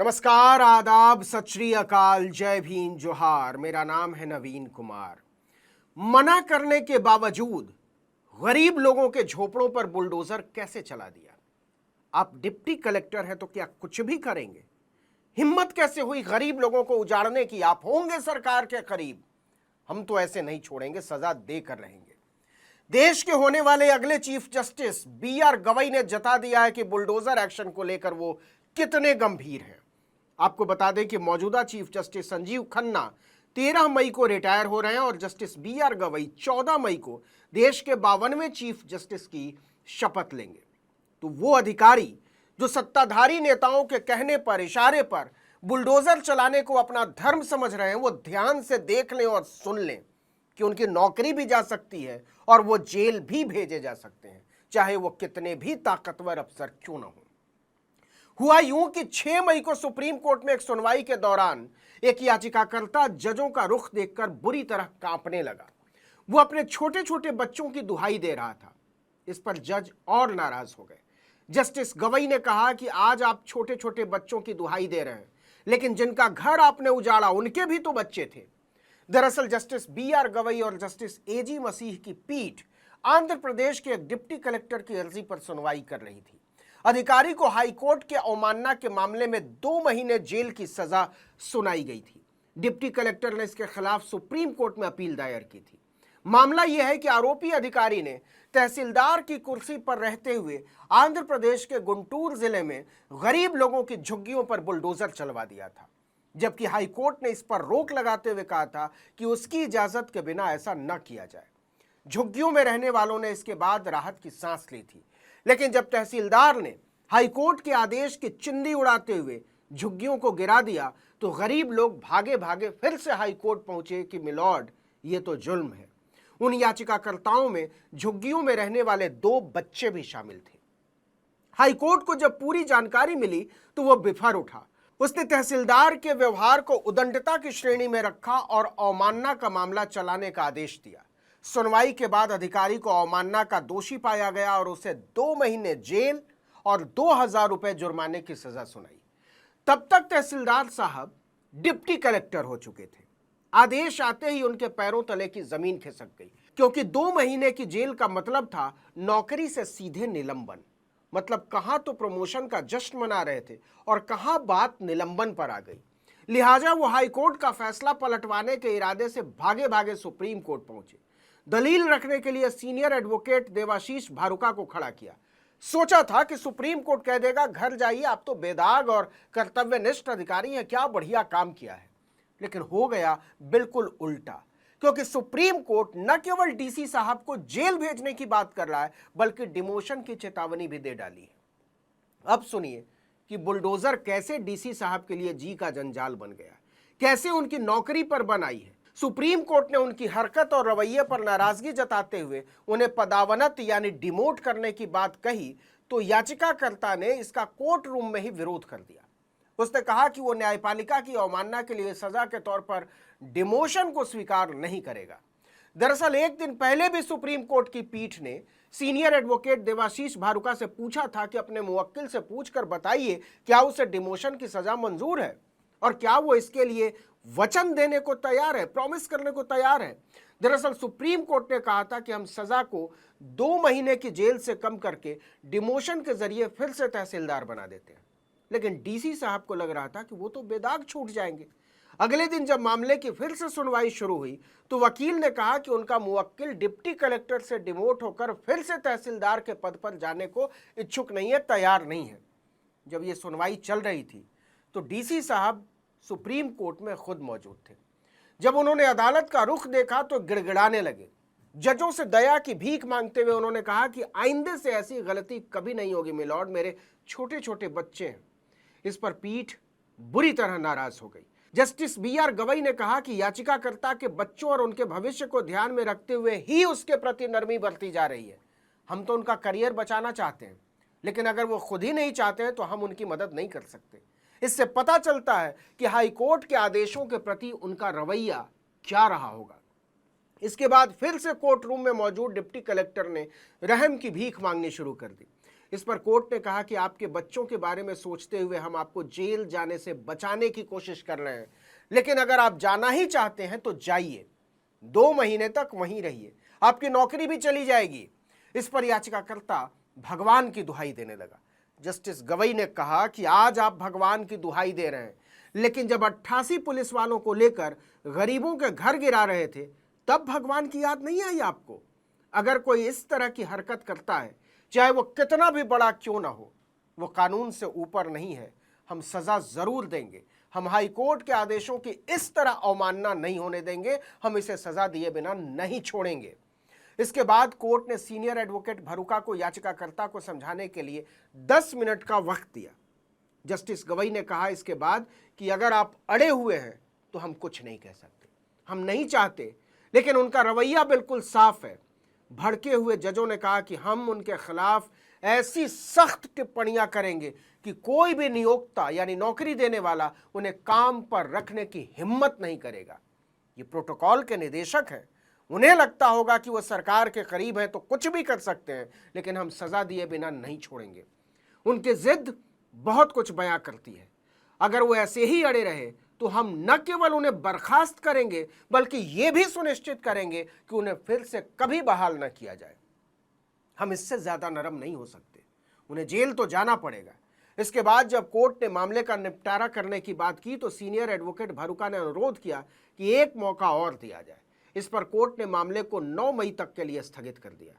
नमस्कार, आदाब, सत श्री अकाल, जय भीम, जोहार। मेरा नाम है नवीन कुमार। मना करने के बावजूद गरीब लोगों के झोपड़ों पर बुलडोजर कैसे चला दिया? आप डिप्टी कलेक्टर हैं तो क्या कुछ भी करेंगे? हिम्मत कैसे हुई गरीब लोगों को उजाड़ने की? आप होंगे सरकार के करीब। हम तो ऐसे नहीं छोड़ेंगे, सजा देकर रहेंगे। देश के होने वाले अगले चीफ जस्टिस BR गवई ने जता दिया है कि बुलडोजर एक्शन को लेकर वो कितने गंभीर हैं। आपको बता दें कि मौजूदा चीफ जस्टिस संजीव खन्ना 13 मई को रिटायर हो रहे हैं और जस्टिस BR गवई 14 मई को देश के 52वें चीफ जस्टिस की शपथ लेंगे। तो वो अधिकारी जो सत्ताधारी नेताओं के कहने पर, इशारे पर बुलडोजर चलाने को अपना धर्म समझ रहे हैं, वो ध्यान से देख लें और सुन लें कि उनकी नौकरी भी जा सकती है और वो जेल भी भेजे जा सकते हैं, चाहे वो कितने भी ताकतवर अफसर क्यों ना हो। हुआ यूं कि 6 मई को सुप्रीम कोर्ट में एक सुनवाई के दौरान एक याचिकाकर्ता जजों का रुख देखकर बुरी तरह कांपने लगा। वो अपने छोटे छोटे बच्चों की दुहाई दे रहा था। इस पर जज और नाराज हो गए। जस्टिस गवई ने कहा कि आज आप छोटे छोटे बच्चों की दुहाई दे रहे हैं, लेकिन जिनका घर आपने उजाड़ा उनके भी तो बच्चे थे। दरअसल जस्टिस BR गवई और जस्टिस AG मसीह की पीठ आंध्र प्रदेश के एक डिप्टी कलेक्टर की अर्जी पर सुनवाई कर रही थी। अधिकारी को हाईकोर्ट के अवमानना के मामले में 2 महीने जेल की सजा सुनाई गई थी। डिप्टी कलेक्टर ने इसके खिलाफ सुप्रीम कोर्ट में अपील दायर की थी। मामला यह है कि आरोपी अधिकारी ने तहसीलदार की कुर्सी पर रहते हुए आंध्र प्रदेश के गुंटूर जिले में गरीब लोगों की झुग्गियों पर बुलडोजर चलवा दिया था, जबकि हाईकोर्ट ने इस पर रोक लगाते हुए कहा था कि उसकी इजाजत के बिना ऐसा न किया जाए। झुग्गियों में रहने वालों ने इसके बाद राहत की सांस ली थी, लेकिन जब तहसीलदार ने हाईकोर्ट के आदेश की चिंदी उड़ाते हुए झुग्गियों को गिरा दिया तो गरीब लोग भागे भागे फिर से हाईकोर्ट पहुंचे कि मिलॉर्ड, ये तो जुल्म है। उन याचिकाकर्ताओं में झुग्गियों में रहने वाले 2 बच्चे भी शामिल थे। हाईकोर्ट को जब पूरी जानकारी मिली तो वह बिफर उठा। उसने तहसीलदार के व्यवहार को उदंडता की श्रेणी में रखा और अवमानना का मामला चलाने का आदेश दिया। सुनवाई के बाद अधिकारी को अवमानना का दोषी पाया गया और उसे 2 महीने जेल और 2000 रुपए जुर्माने की सजा सुनाई। तब तक तहसीलदार साहब डिप्टी कलेक्टर हो चुके थे। आदेश आते ही उनके पैरों तले की जमीन खिसक गई, क्योंकि 2 महीने की जेल का मतलब था नौकरी से सीधे निलंबन। मतलब कहां तो प्रमोशन का जश्न मना रहे थे और कहां बात निलंबन पर आ गई। लिहाजा वो हाईकोर्ट का फैसला पलटवाने के इरादे से भागे भागे सुप्रीम कोर्ट पहुंचे। दलील रखने के लिए सीनियर एडवोकेट देवाशीष भारुका को खड़ा किया। सोचा था कि सुप्रीम कोर्ट कह देगा, घर जाइए, आप तो बेदाग और कर्तव्यनिष्ठ अधिकारी हैं, क्या बढ़िया काम किया है। लेकिन हो गया बिल्कुल उल्टा, क्योंकि सुप्रीम कोर्ट न केवल DC साहब को जेल भेजने की बात कर रहा है, बल्कि डिमोशन की चेतावनी भी दे डाली है। अब सुनिए कि बुलडोजर कैसे DC साहब के लिए जी का जंजाल बन गया, कैसे उनकी नौकरी पर बन आई है। सुप्रीम कोर्ट ने उनकी हरकत और रवैये पर नाराजगी जताते हुए उन्हें पदावनत यानी डिमोट करने की बात कही तो याचिकाकर्ता ने इसका कोर्ट रूम में ही विरोध कर दिया। उसने कहा कि वो न्यायपालिका की अवमानना के लिए सजा के तौर पर डिमोशन को स्वीकार नहीं करेगा। दरअसल एक दिन पहले भी सुप्रीम कोर्ट की पीठ ने सीनियर एडवोकेट देवाशीष भारुका से पूछा था कि अपने मुवक्किल से पूछकर बताइए क्या उसे डिमोशन की सजा मंजूर है और क्या वो इसके लिए वचन देने को तैयार है, प्रॉमिस करने को तैयार है। दरअसल सुप्रीम कोर्ट ने कहा था कि हम सजा को 2 महीने की जेल से कम करके डिमोशन के जरिए फिर से तहसीलदार बना देते हैं। लेकिन DC साहब को लग रहा था कि वो तो बेदाग छूट जाएंगे। अगले दिन जब मामले की फिर से सुनवाई शुरू हुई तो वकील ने कहा कि उनका मुवक्किल डिप्टी कलेक्टर से डिमोट होकर फिर से तहसीलदार के पद पर जाने को इच्छुक नहीं है, तैयार नहीं है। जब ये सुनवाई चल रही थी तो DC साहब सुप्रीम कोर्ट में खुद मौजूद थे। जब उन्होंने अदालत का रुख देखा तो गिड़गिड़ाने लगे। जजों से दया की भीख मांगते हुए उन्होंने कहा कि आइंदे से ऐसी गलती कभी नहीं होगी मिलॉर्ड, मेरे छोटे छोटे बच्चे हैं। इस पर पीठ बुरी तरह नाराज हो गई। जस्टिस BR गवई ने कहा कि याचिकाकर्ता के बच्चों और उनके भविष्य को ध्यान में रखते हुए ही उसके प्रति नरमी बरती जा रही है। हम तो उनका करियर बचाना चाहते हैं, लेकिन अगर वो खुद ही नहीं चाहते हैं तो हम उनकी मदद नहीं कर सकते। इससे पता चलता है कि हाईकोर्ट के आदेशों के प्रति उनका रवैया क्या रहा होगा। इसके बाद फिर से कोर्ट रूम में मौजूद डिप्टी कलेक्टर ने रहम की भीख मांगनी शुरू कर दी। इस पर कोर्ट ने कहा कि आपके बच्चों के बारे में सोचते हुए हम आपको जेल जाने से बचाने की कोशिश कर रहे हैं, लेकिन अगर आप जाना ही चाहते हैं तो जाइए, 2 महीने तक वहीं रहिए, आपकी नौकरी भी चली जाएगी। इस पर याचिकाकर्ता भगवान की दुहाई देने लगा। जस्टिस गवई ने कहा कि आज आप भगवान की दुहाई दे रहे हैं, लेकिन जब 88 पुलिस वालों को लेकर गरीबों के घर गिरा रहे थे तब भगवान की याद नहीं आई आपको? अगर कोई इस तरह की हरकत करता है, चाहे वो कितना भी बड़ा क्यों ना हो, वो कानून से ऊपर नहीं है। हम सजा जरूर देंगे। हम हाई कोर्ट के आदेशों की इस तरह अवमानना नहीं होने देंगे। हम इसे सजा दिए बिना नहीं छोड़ेंगे। इसके बाद कोर्ट ने सीनियर एडवोकेट भरूका को याचिकाकर्ता को समझाने के लिए 10 मिनट का वक्त दिया। जस्टिस गवई ने कहा इसके बाद कि अगर आप अड़े हुए हैं तो हम कुछ नहीं कह सकते, हम नहीं चाहते, लेकिन उनका रवैया बिल्कुल साफ है। भड़के हुए जजों ने कहा कि हम उनके खिलाफ ऐसी सख्त टिप्पणियां करेंगे कि कोई भी नियोक्ता यानी नौकरी देने वाला उन्हें काम पर रखने की हिम्मत नहीं करेगा। ये प्रोटोकॉल के निदेशक हैं, उन्हें लगता होगा कि वो सरकार के करीब हैं तो कुछ भी कर सकते हैं, लेकिन हम सजा दिए बिना नहीं छोड़ेंगे। उनकी जिद बहुत कुछ बयां करती है। अगर वो ऐसे ही अड़े रहे तो हम न केवल उन्हें बर्खास्त करेंगे बल्कि ये भी सुनिश्चित करेंगे कि उन्हें फिर से कभी बहाल न किया जाए। हम इससे ज्यादा नरम नहीं हो सकते, उन्हें जेल तो जाना पड़ेगा। इसके बाद जब कोर्ट ने मामले का निपटारा करने की बात की तो सीनियर एडवोकेट भरूका ने अनुरोध किया कि एक मौका और दिया जाए। इस पर कोर्ट ने मामले को 9 मई तक के लिए स्थगित कर दिया,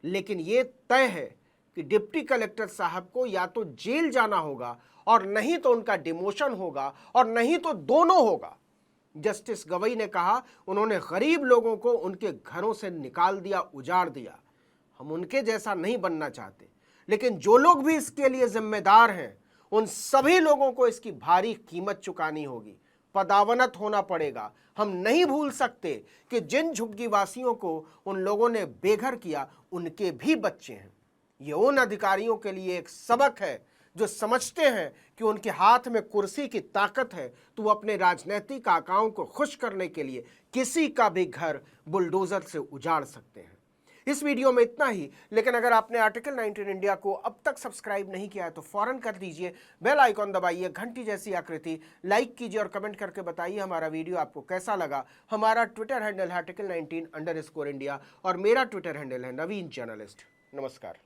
लेकिन यह तय है कि डिप्टी कलेक्टर साहब को या तो जेल जाना होगा और नहीं तो उनका डिमोशन होगा और नहीं तो दोनों होगा। जस्टिस गवई ने कहा उन्होंने गरीब लोगों को उनके घरों से निकाल दिया, उजाड़ दिया। हम उनके जैसा नहीं बनना चाहते, लेकिन जो लोग भी इसके लिए जिम्मेदार हैं उन सभी लोगों को इसकी भारी कीमत चुकानी होगी, पदावनत होना पड़ेगा। हम नहीं भूल सकते कि जिन झुग्गी वासियों को उन लोगों ने बेघर किया उनके भी बच्चे हैं। ये उन अधिकारियों के लिए एक सबक है जो समझते हैं कि उनके हाथ में कुर्सी की ताकत है तो वो अपने राजनीतिक आकाओं को खुश करने के लिए किसी का भी घर बुलडोजर से उजाड़ सकते हैं। इस वीडियो में इतना ही, लेकिन अगर आपने आर्टिकल 19 इंडिया को अब तक सब्सक्राइब नहीं किया है तो फौरन कर दीजिए, बेल आइकॉन दबाइए, घंटी जैसी आकृति, लाइक कीजिए और कमेंट करके बताइए हमारा वीडियो आपको कैसा लगा। हमारा ट्विटर हैंडल है article19_India और मेरा ट्विटर हैंडल है नवीन जर्नलिस्ट। नमस्कार।